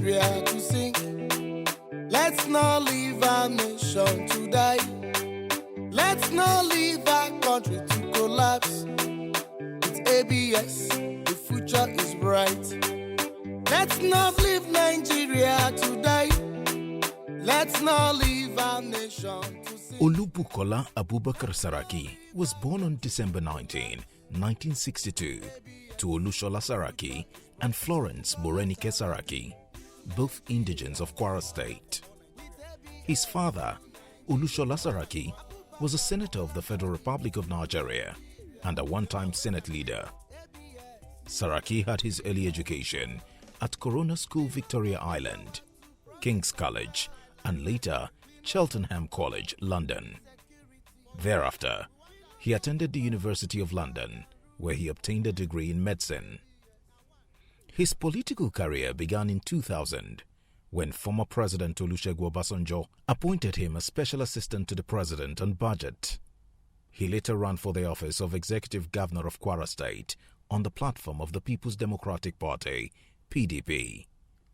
Nigeria to sink. Let's not leave our nation to die. Let's not leave our country to collapse. With ABS, the future is bright. Let's not leave Nigeria to die. Let's not leave our nation to sink. Bukola Abubakar Saraki was born on December 19, 1962, to Bukola Saraki and Florence Morenike Saraki, both indigents of Kwara State. His father, Bukola Saraki, was a senator of the Federal Republic of Nigeria and a one-time Senate leader. Saraki had his early education at Corona School, Victoria Island, King's College, and later Cheltenham College, London. Thereafter, he attended the University of London, where he obtained a degree in medicine. His political career began in 2000, when former President Olusegun Obasanjo appointed him as Special Assistant to the President on Budget. He later ran for the office of Executive Governor of Kwara State on the platform of the People's Democratic Party, PDP,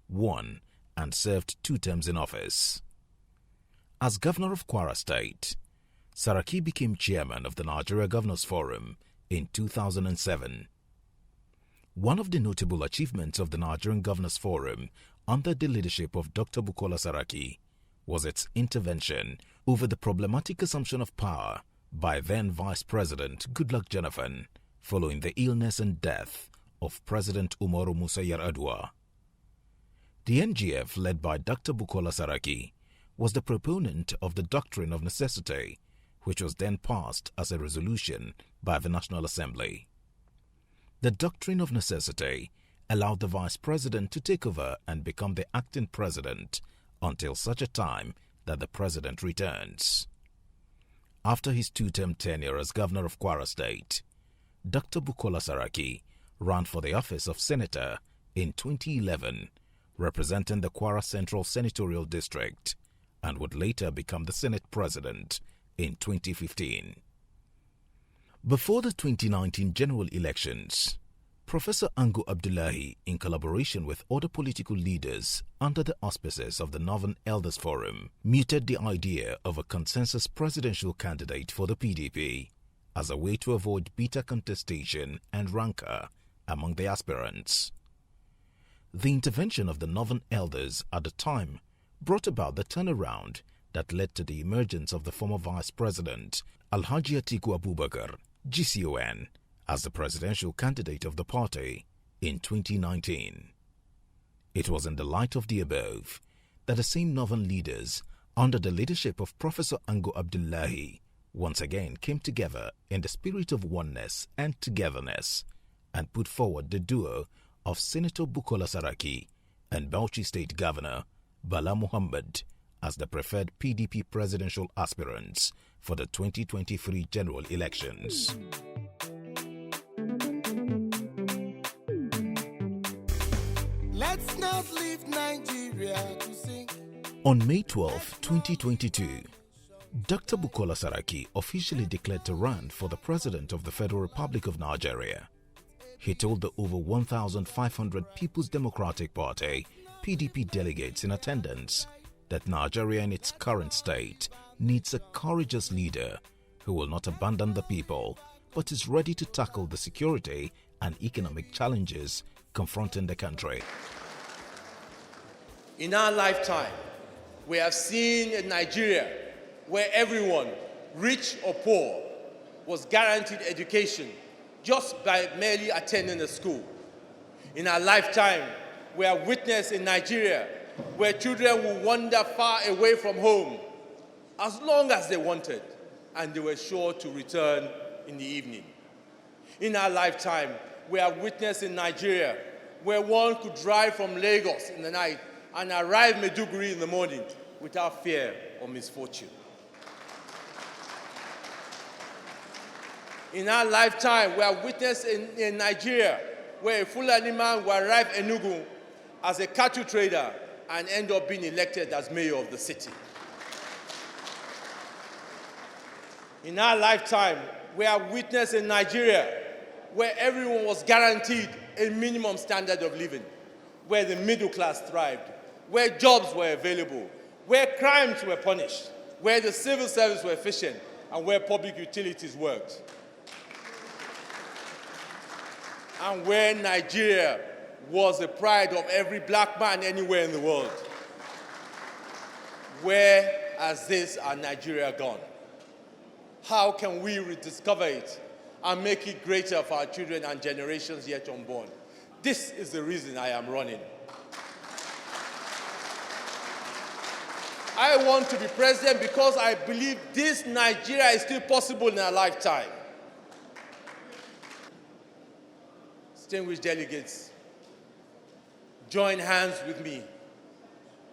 won and served 2 terms in office. As Governor of Kwara State, Saraki became chairman of the Nigeria Governors Forum in 2007. One of the notable achievements of the Nigerian Governors Forum under the leadership of Dr. Bukola Saraki was its intervention over the problematic assumption of power by then Vice President Goodluck Jonathan following the illness and death of President Umaru Musa Yar'Adua. The NGF, led by Dr. Bukola Saraki, was the proponent of the Doctrine of Necessity, which was then passed as a resolution by the National Assembly. The Doctrine of Necessity allowed the Vice President to take over and become the acting President until such a time that the President returns. After his 2-term tenure as Governor of Kwara State, Dr. Bukola Saraki ran for the office of Senator in 2011, representing the Kwara Central Senatorial District, and would later become the Senate President in 2015. Before the 2019 general elections, Professor Ango Abdullahi, in collaboration with other political leaders under the auspices of the Northern Elders Forum, mooted the idea of a consensus presidential candidate for the PDP as a way to avoid bitter contestation and rancor among the aspirants. The intervention of the Northern Elders at the time brought about the turnaround that led to the emergence of the former Vice President Alhaji Atiku Abubakar, GCON, as the presidential candidate of the party in 2019. It was in the light of the above that the same Northern leaders, under the leadership of Professor Ango Abdullahi, once again came together in the spirit of oneness and togetherness and put forward the duo of Senator Bukola Saraki and Bauchi State Governor Bala Muhammad as the preferred PDP presidential aspirants for the 2023 general elections. Let's not leave Nigeria to sink. On May 12, 2022, Dr. Bukola Saraki officially declared to run for the President of the Federal Republic of Nigeria. He told the over 1,500 People's Democratic Party PDP delegates in attendance that Nigeria in its current state needs a courageous leader who will not abandon the people but is ready to tackle the security and economic challenges confronting the country. In our lifetime, we have seen a Nigeria where everyone, rich or poor, was guaranteed education just by merely attending a school. In our lifetime, we have witnessed in Nigeria where children will wander far away from home as long as they wanted, and they were sure to return in the evening. In our lifetime, we have witnessed in Nigeria where one could drive from Lagos in the night and arrive Maiduguri in the morning without fear or misfortune. In our lifetime, we have witnessed in Nigeria where a Fulani man will arrive Enugu as a cattle trader and end up being elected as mayor of the city. In our lifetime, we have witnessed in Nigeria where everyone was guaranteed a minimum standard of living, where the middle class thrived, where jobs were available, where crimes were punished, where the civil service were efficient, and where public utilities worked. And where Nigeria was the pride of every black man anywhere in the world. Where has this our Nigeria gone? How can we rediscover it and make it greater for our children and generations yet unborn? This is the reason I am running. I want to be president because I believe this Nigeria is still possible in our lifetime. Distinguished delegates, join hands with me.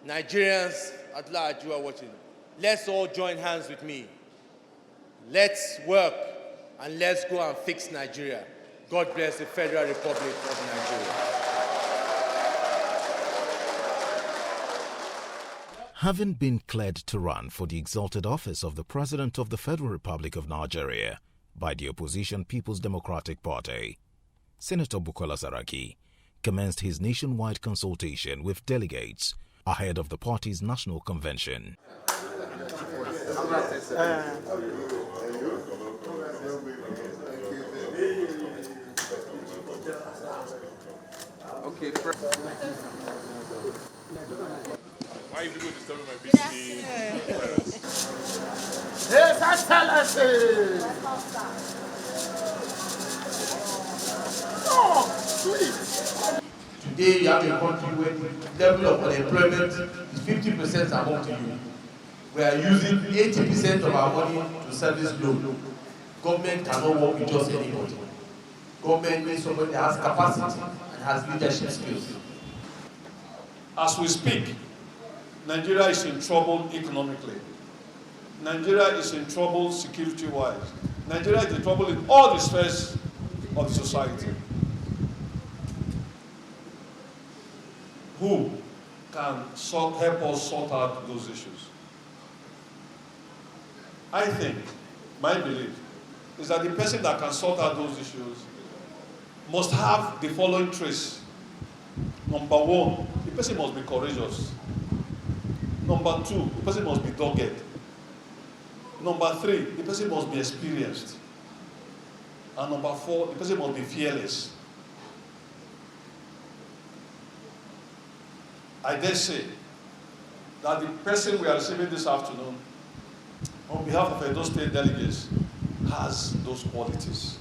Nigerians at large who are watching, let's all join hands with me. Let's work and let's go and fix Nigeria. God bless the Federal Republic of Nigeria. Having been cleared to run for the exalted office of the President of the Federal Republic of Nigeria by the opposition People's Democratic Party, Senator Bukola Saraki commenced his nationwide consultation with delegates ahead of the party's national convention. Okay. Why are you people disturbing my busy? Yes, Excellency! Oh, please. Today, you have a country where the level of unemployment is 50% among the youth. We are using 80% of our money to service loan. Government cannot work with just anybody. Government needs somebody that has capacity and has leadership skills. As we speak, Nigeria is in trouble economically. Nigeria is in trouble security-wise. Nigeria is in trouble in all the spheres of the society. Who can help us sort out those issues? I think, my belief, is that the person that can sort out those issues must have the following traits. Number one, the person must be courageous. Number two, the person must be dogged. Number three, the person must be experienced. And number four, the person must be fearless. I dare say that the person we are receiving this afternoon, on behalf of Edo State delegates, has those qualities.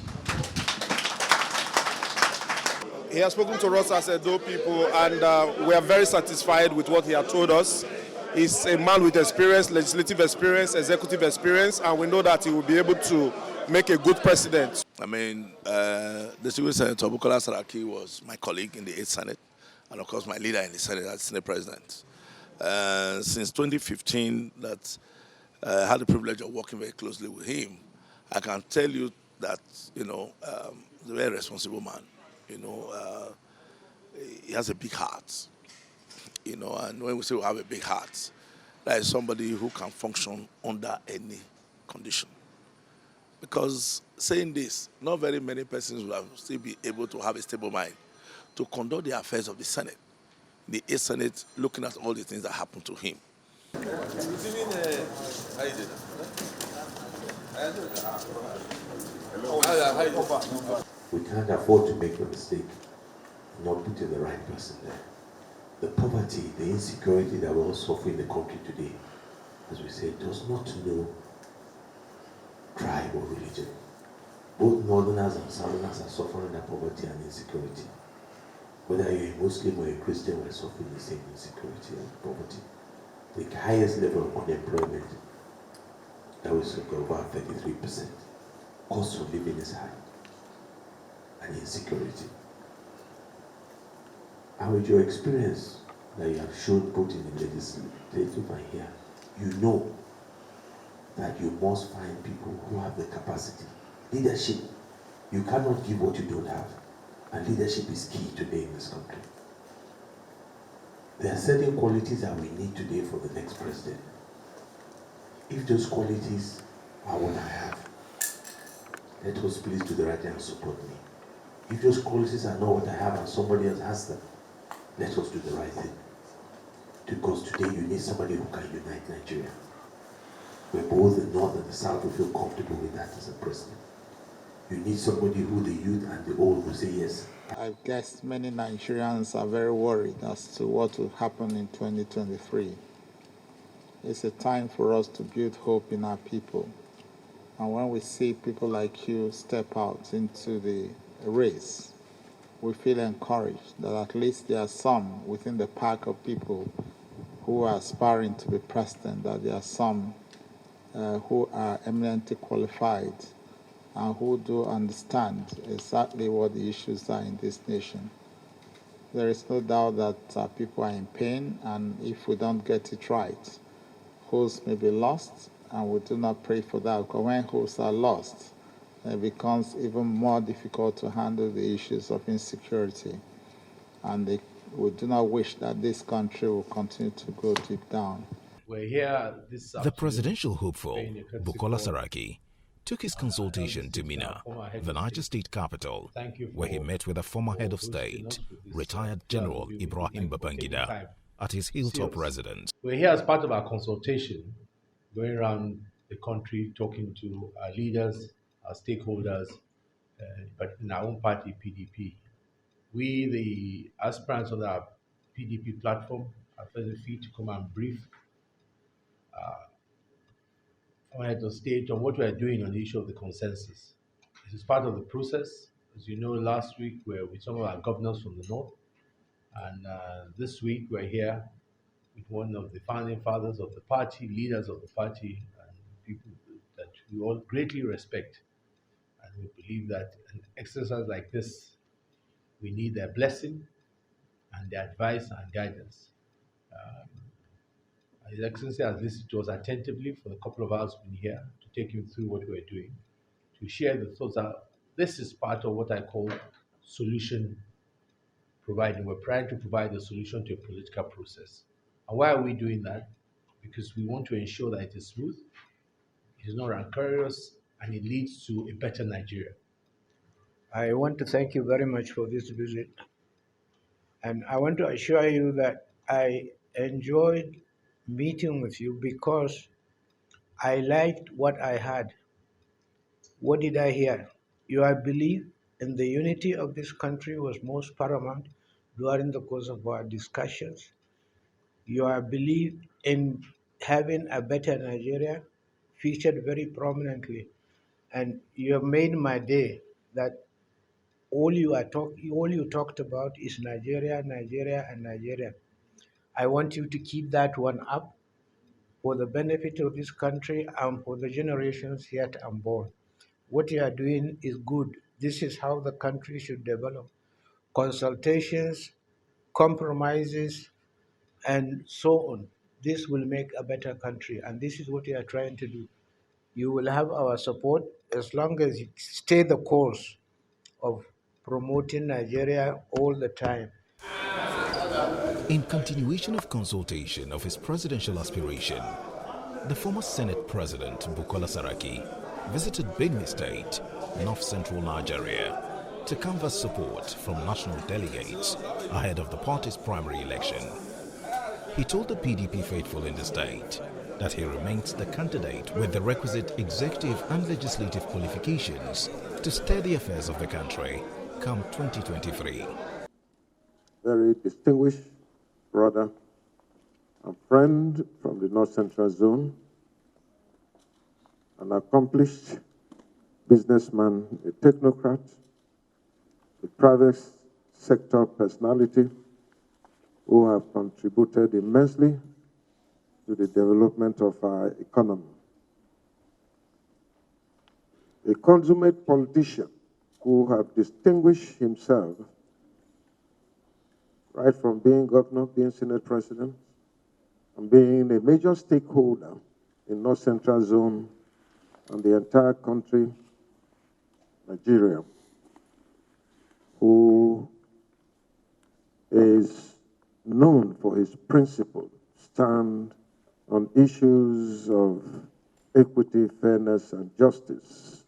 He has spoken to us as Edo people, and we are very satisfied with what he has told us. He's a man with experience, legislative experience, executive experience, and we know that he will be able to make a good president. I mean, Distinguished Senator Bukola Saraki was my colleague in the 8th Senate, and of course my leader in the Senate as Senate President. Since 2015, that I had the privilege of working very closely with him. I can tell you that, he's a very responsible man. He has a big heart. And when we say we have a big heart, that is somebody who can function under any condition. Because saying this, not very many persons will still be able to have a stable mind to conduct the affairs of the Senate. The 8th Senate, looking at all the things that happened to him. We can't afford to make a mistake, not putting the right person there. The poverty, the insecurity that we're all suffering in the country today, as we say, does not know tribe or religion. Both northerners and southerners are suffering that poverty and insecurity. Whether you're a Muslim or a Christian, we're suffering the same insecurity and poverty. The highest level of unemployment, that was over 33%. Cost of living is high. And insecurity. And with your experience that you have shown both in the legislative and here, you know that you must find people who have the capacity. Leadership, you cannot give what you don't have. And leadership is key today in this country. There are certain qualities that we need today for the next president. If those qualities are what I have, let us please do the right thing and support me. If those qualities are not what I have and somebody else has them, let us do the right thing. Because today you need somebody who can unite Nigeria. Where both the North and the South will feel comfortable with that as a president. You need somebody who the youth and the old will say yes. I guess many Nigerians are very worried as to what will happen in 2023. It's a time for us to build hope in our people. And when we see people like you step out into the race, we feel encouraged that at least there are some within the pack of people who are aspiring to be president, that there are some who are eminently qualified and who do understand exactly what the issues are in this nation. There is no doubt that people are in pain, and if we don't get it right, hopes may be lost, and we do not pray for that, because when hopes are lost, it becomes even more difficult to handle the issues of insecurity. And we do not wish that this country will continue to go deep down. We're here The presidential hopeful, Bukola Saraki, took his consultation to Mina, the Niger state capital, where he met with the former head of state, retired General Ibrahim Babangida, at his hilltop residence. We're here as part of our consultation, going around the country talking to our leaders, our stakeholders, but in our own party, PDP. We, the aspirants on our PDP platform, are present free to come and brief our head of state on what we are doing on the issue of the consensus. This is part of the process. As you know, last week we were with some of our governors from the north, and this week we're here with one of the founding fathers of the party, leaders of the party, and people that we all greatly respect. And we believe that an exercise like this, we need their blessing and their advice and guidance. His Excellency has listened to us attentively for the couple of hours we've been here to take him through what we're doing, to share the thoughts that this is part of what I call solution providing. We're trying to provide a solution to a political process. And why are we doing that? Because we want to ensure that it is smooth, it is not rancorous, and it leads to a better Nigeria. I want to thank you very much for this visit. And I want to assure you that I enjoyed meeting with you because I liked what I heard. What did I hear? Your belief in the unity of this country was most paramount during the course of our discussions. Your belief in having a better Nigeria featured very prominently. And you have made my day that all you talked about is Nigeria, Nigeria, and Nigeria. I want you to keep that one up for the benefit of this country and for the generations yet unborn. What you are doing is good. This is how the country should develop. Consultations, compromises, and so on. This will make a better country, and this is what you are trying to do. You will have our support as long as you stay the course of promoting Nigeria all the time. In continuation of consultation of his presidential aspiration, the former Senate President Bukola Saraki visited Benue State, north-central Nigeria, to canvass support from national delegates ahead of the party's primary election. He told the PDP faithful in the state that he remains the candidate with the requisite executive and legislative qualifications to steer the affairs of the country come 2023. Very distinguished brother and friend from the North Central Zone, an accomplished businessman, a technocrat, a private sector personality who have contributed immensely to the development of our economy. A consummate politician who have distinguished himself right from being governor, being Senate President, and being a major stakeholder in North Central Zone and the entire country, Nigeria, who is known for his principled stand on issues of equity, fairness, and justice.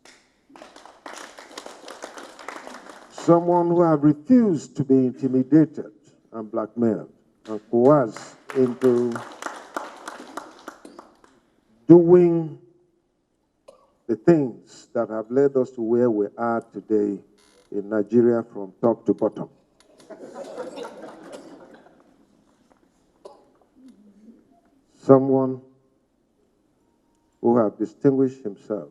Someone who has refused to be intimidated and blackmailed and coerced into doing the things that have led us to where we are today in Nigeria from top to bottom. Someone who have distinguished himself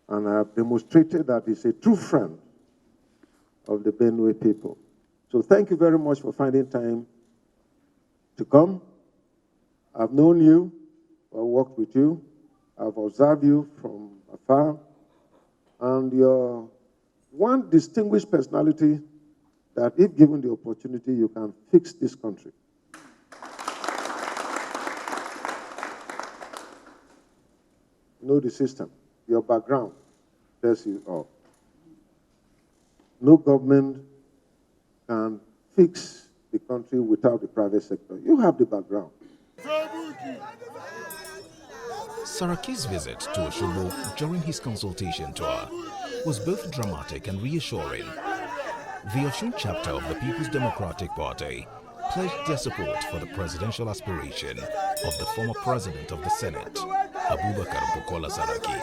and have demonstrated that he's a true friend of the Benue people. So thank you very much for finding time to come. I've known you, I've worked with you, I've observed you from afar, and you're one distinguished personality that if given the opportunity, you can fix this country. You know the system, your background tells you all. No government can fix the country without the private sector. You have the background. Saraki's visit to Osogbo during his consultation tour was both dramatic and reassuring. The Osun chapter of the People's Democratic Party pledged their support for the presidential aspiration of the former president of the Senate, Abubakar Bukola Saraki.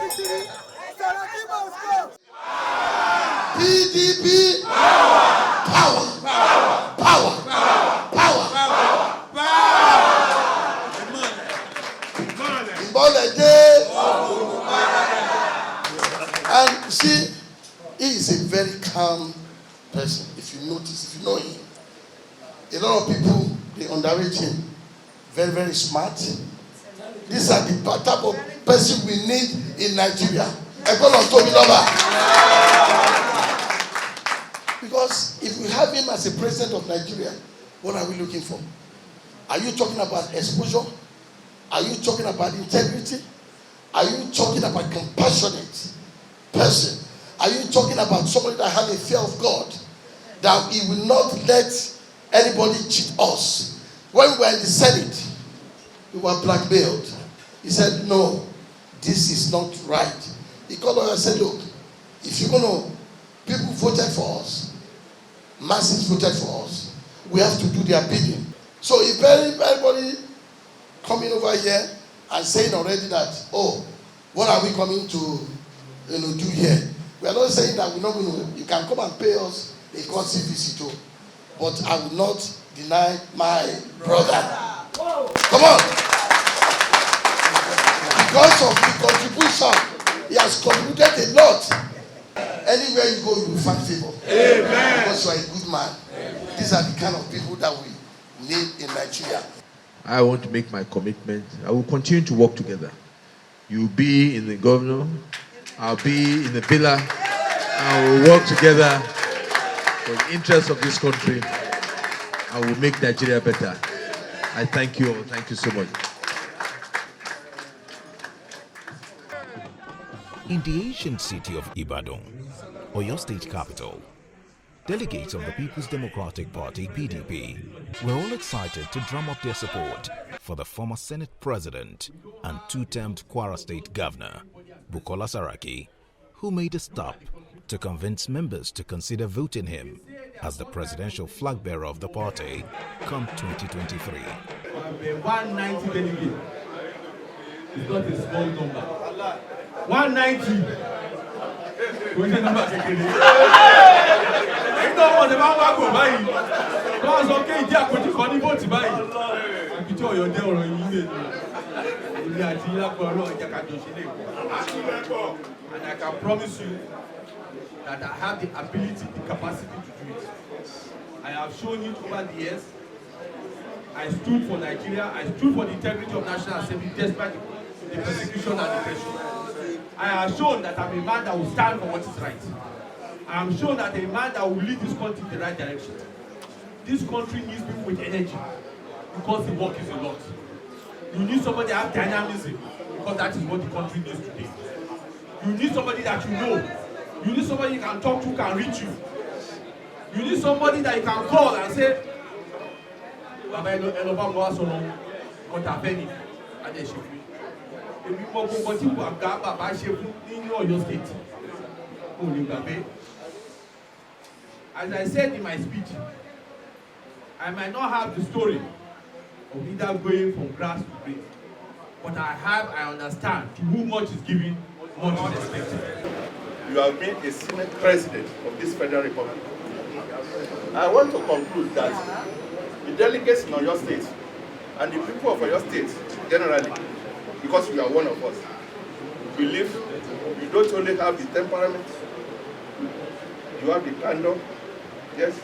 PDP, power, power, power, power, and see, he is a very calm person. If you notice, if you know him, a lot of people, they underrate him. Very, very smart. These are the type of person we need in Nigeria. Because if we have him as a president of Nigeria, what are we looking for? Are you talking about exposure? Are you talking about integrity? Are you talking about compassionate person? Are you talking about somebody that has a fear of God? That he will not let anybody cheat us. When we were in the Senate, we were blackmailed. He said, no, this is not right. He called us and said, look, if you're going to, people voted for us, masses voted for us, we have to do their bidding. So if anybody coming over here and saying already that, oh, what are we coming to do here? We are not saying that we're not going to, you can come and pay us a courtesy visit too. But I will not deny my brother. Come on. Because of the contribution, he has contributed a lot. Anywhere you go, you will find favor. Amen. Because you are a good man. Amen. These are the kind of people that we need in Nigeria. I want to make my commitment. I will continue to work together. You will be in the governor. I'll be in the pillar. I will work together for the interest of this country. I will make Nigeria better. I thank you all. Thank you so much. In the ancient city of Ibadan, Oyo State capital, delegates of the People's Democratic Party (PDP) were all excited to drum up their support for the former Senate President and two-termed Kwara State Governor, Bukola Saraki, who made a stop to convince members to consider voting him as the presidential flag bearer of the party come 2023. 190 delegates. It's not a small number. 190. What's the number? You know what the man will go by. Because okay, you are going to call him vote by. I'm picture your day or you and I can promise you that I have the ability, the capacity to do it. I have shown it over the years. I stood for Nigeria. I stood for the integrity of National Assembly despite the persecution and the pressure. I have shown that I'm a man that will stand for what is right. I am shown that I'm a man that will lead this country in the right direction. This country needs people with energy because the work is a lot. You need somebody that has dynamism because that is what the country needs today. You need somebody that you know. You need somebody you can talk to, can reach you. You need somebody that you can call and say, Baba, as I said in my speech, I might not have the story of either going from grass to grace. But I understand, to whom much is given, much is expected. You have been a Senate President of this Federal Republic. I want to conclude that the delegates in your state and the people of your state generally, because you are one of us, believe you don't only have the temperament, you have the candor, yes,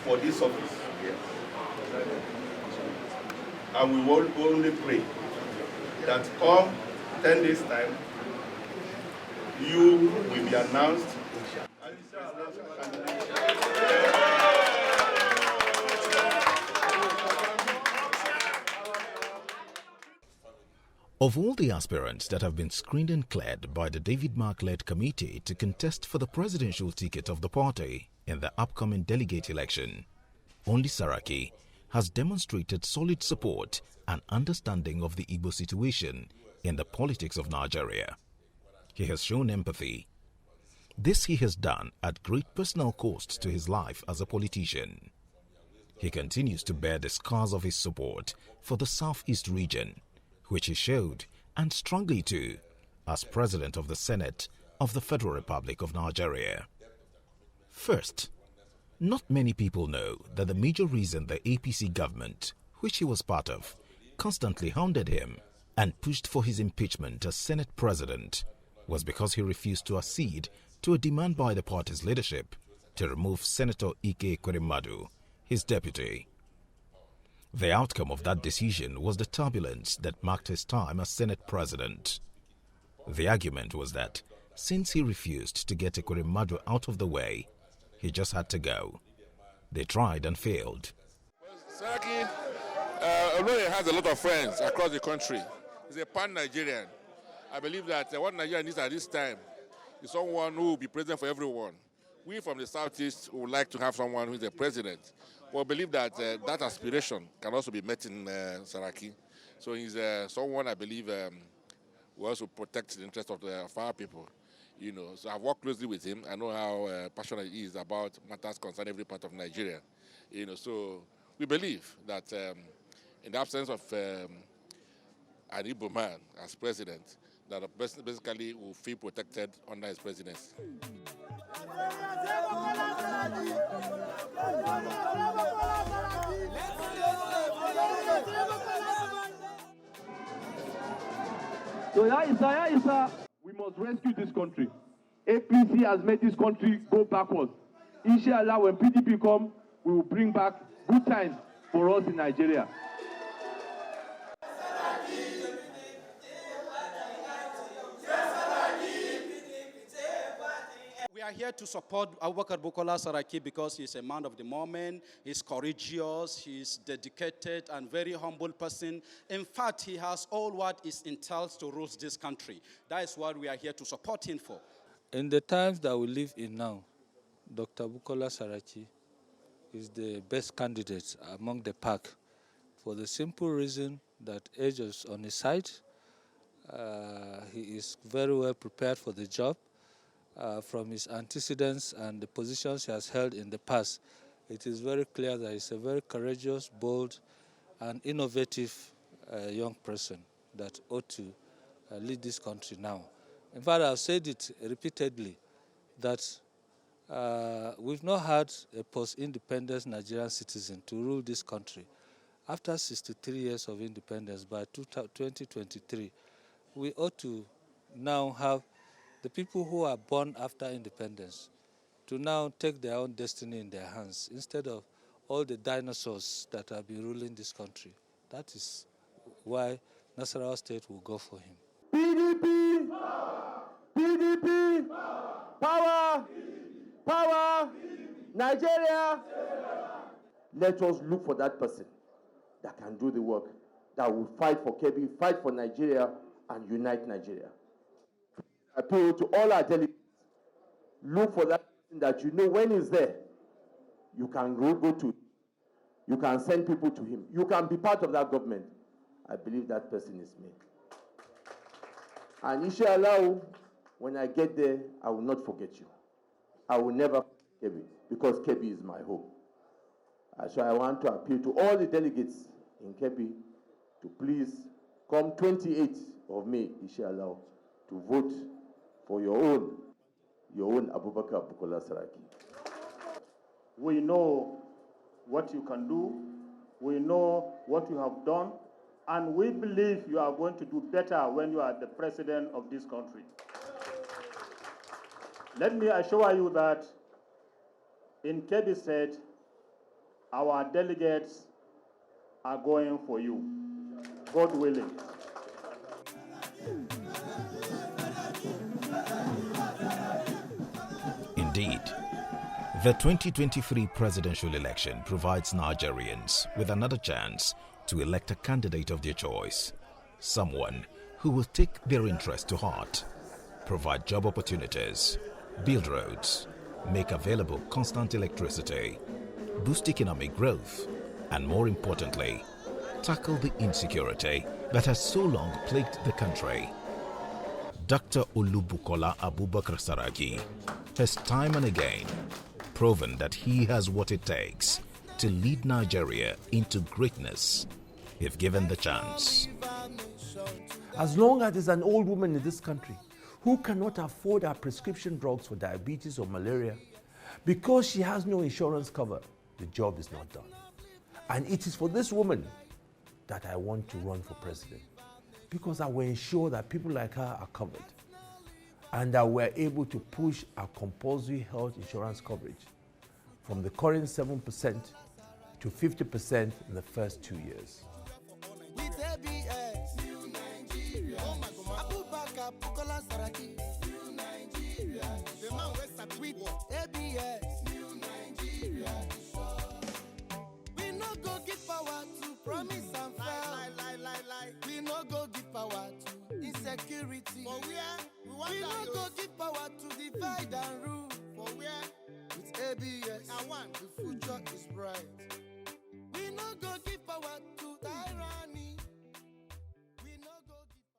for this office. Yes. And we will only pray that come 10 days time, you will be announced. Of all the aspirants that have been screened and cleared by the David Mark-led committee to contest for the presidential ticket of the party in the upcoming delegate election, only Saraki has demonstrated solid support and understanding of the Igbo situation in the politics of Nigeria. He has shown empathy. This he has done at great personal cost to his life as a politician. He continues to bear the scars of his support for the Southeast region, which he showed, and strongly too, as President of the Senate of the Federal Republic of Nigeria. First, not many people know that the major reason the APC government, which he was part of, constantly hounded him and pushed for his impeachment as Senate President was because he refused to accede to a demand by the party's leadership to remove Senator Ike Ekweremadu, his deputy. The outcome of that decision was the turbulence that marked his time as Senate President. The argument was that since he refused to get Ekweremadu out of the way, he just had to go. They tried and failed. Saraki, although he has a lot of friends across the country, he's a pan-Nigerian. I believe that what Nigeria needs at this time is someone who will be president for everyone. We from the Southeast would like to have someone who is a president. But I believe that that aspiration can also be met in Saraki. So he's someone I believe will also protect the interest of our people. You know, so I've worked closely with him. I know how passionate he is about matters concerning every part of Nigeria. You know, so we believe that in the absence of an Igbo man as president, that basically will feel protected under his presidency. So Isa, we must rescue this country. APC has made this country go backwards. Inshallah, when PDP come, we will bring back good times for us in Nigeria. We are here to support Abubakar Bukola Saraki because he's a man of the moment, he's courageous, he's dedicated and very humble person. In fact, he has all what is entailed to rule this country. That is what we are here to support him for. In the times that we live in now, Dr. Bukola Saraki is the best candidate among the pack for the simple reason that age is on his side. He is very well prepared for the job. From his antecedents and the positions he has held in the past, it is very clear that he's a very courageous, bold, and innovative young person that ought to lead this country now. In fact, I've said it repeatedly that we've not had a post-independence Nigerian citizen to rule this country. After 63 years of independence, by 2023, we ought to now have the people who are born after independence to now take their own destiny in their hands instead of all the dinosaurs that have been ruling this country. That is why Nasarawa State will go for him. PDP! PDP! Power! Power! Nigeria! Let us look for that person that can do the work, that will fight for Kebbi, fight for Nigeria, and unite Nigeria. Appeal to all our delegates, look for that person that you know when he's there, you can go to, you can send people to him, you can be part of that government. I believe that person is me. And inshallah, when I get there, I will not forget you. I will never forget Kebbi, because Kebbi is my home. So I want to appeal to all the delegates in Kebbi to please come 28th of May, inshallah, to vote for your own Abubakar Bukola Saraki. We know what you can do, we know what you have done, and we believe you are going to do better when you are the president of this country. Let me assure you that in Kebbi State, our delegates are going for you, God willing. Indeed, the 2023 presidential election provides Nigerians with another chance to elect a candidate of their choice, someone who will take their interest to heart, provide job opportunities, build roads, make available constant electricity, boost economic growth, and more importantly, tackle the insecurity that has so long plagued the country. Dr. Bukola Abubakar Saraki has time and again proven that he has what it takes to lead Nigeria into greatness if given the chance. As long as there's an old woman in this country who cannot afford her prescription drugs for diabetes or malaria because she has no insurance cover, the job is not done. And it is for this woman that I want to run for president, because I will ensure that people like her are covered and that we're able to push our compulsory health insurance coverage from the current 7% to 50% in the first 2 years. With ABS, New Nigeria. Oh my God, Abubakar Bukola Saraki. New Nigeria. The man with ABS, New Nigeria. We no go give power to promise and fail. Lie. We no go give power to insecurity. For where? We no go give power to divide and rule. For where? With ABS, the future is bright. We no go give power